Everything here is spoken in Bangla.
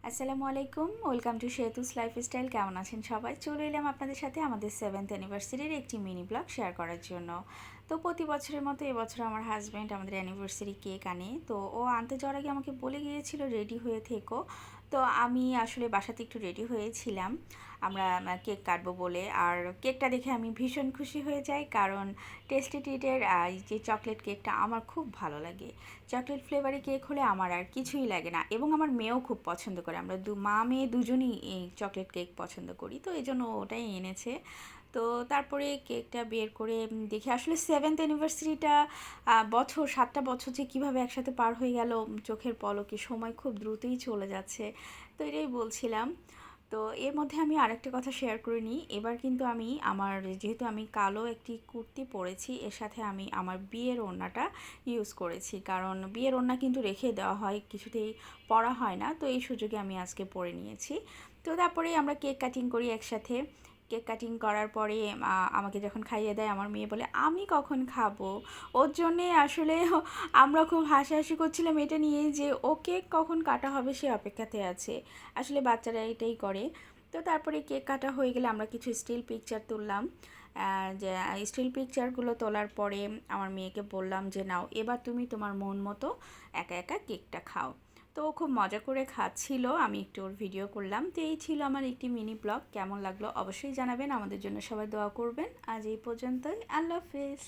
আসসালামু আলাইকুম, ওয়েলকাম টু শেতুস লাইফস্টাইল। কেমন আছেন সবাই? চলে এলাম আপনাদের সাথে আমাদের 7th অ্যানিভার্সারির একটি মিনি ব্লগ শেয়ার করার জন্য। তো প্রতি বছরের মতো এবছর আমার হাজব্যান্ড আমাদের অ্যানিভার্সারি কেক আনে। তো ও আনতে যাওয়ার আগে আমাকে বলে গিয়েছিল রেডি হয়ে থেকো। তো আমি আসলে বাসাতে একটু রেডি হয়েছিলাম আমরা কেক কাটবো বলে। আর কেকটা দেখে আমি ভীষণ খুশি হয়ে যাই, কারণ টেস্টি ট্রিটের যে চকলেট কেকটা আমার খুব ভালো লাগে। চকলেট ফ্লেভারি কেক হলে আমার আর কিছুই লাগে না, এবং আমার মেয়েও খুব পছন্দ করে। আমরা মা মেয়ে দুজনই এই চকলেট কেক পছন্দ করি, তো এই জন্য ওটাই এনেছে। তো তারপরে কেকটা বের করে দেখি আসলে 7th অ্যানিভার্সারিটা, বছর 7টা বছর যে কীভাবে একসাথে পার হয়ে গেল চোখের পলকে, সময় খুব দ্রুতই চলে যাচ্ছে। তো এটাই বলছিলাম। তো এর মধ্যে আমি আরেকটা কথা শেয়ার করে নিই। এবার কিন্তু আমি যেহেতু আমি কালো একটি কুর্তি পরেছি, এর সাথে আমি আমার বিয়ের ওড়নাটা ইউজ করেছি, কারণ বিয়ের ওড়না কিন্তু রেখে দেওয়া হয়, কিছুতেই পরা হয় না। তো এই সুযোগে আমি আজকে পরে নিয়েছি। তো তারপরেই আমরা কেক কাটিং করি একসাথে। কেক কাটিং করার পরে আমাকে যখন খাইয়ে দেয়, আমার মেয়ে বলে আমি কখন খাবো। ওর জন্যে আসলে আমরা খুব হাসাহাসি করছিলাম এটা নিয়ে, যে ও কেক কখন কাটা হবে সে অপেক্ষাতে আছে। আসলে বাচ্চারা এটাই করে। তো তারপরে কেক কাটা হয়ে গেলে আমরা কিছু স্টিল পিকচার তুললাম। যে স্টিল পিকচারগুলো তোলার পরে আমার মেয়েকে বললাম যে নাও, এবার তুমি তোমার মন মতো একা একা কেকটা খাও। তো ও খুব মজা করে খাচ্ছিল, আমি একটু ওর ভিডিও করলাম। তো এই ছিল আমার একটি মিনি ব্লগ। কেমন লাগলো অবশ্যই জানাবেন, আমাদের জন্য সবাই দোয়া করবেন। আজ এই পর্যন্তই, আল্লাহ হাফেজ।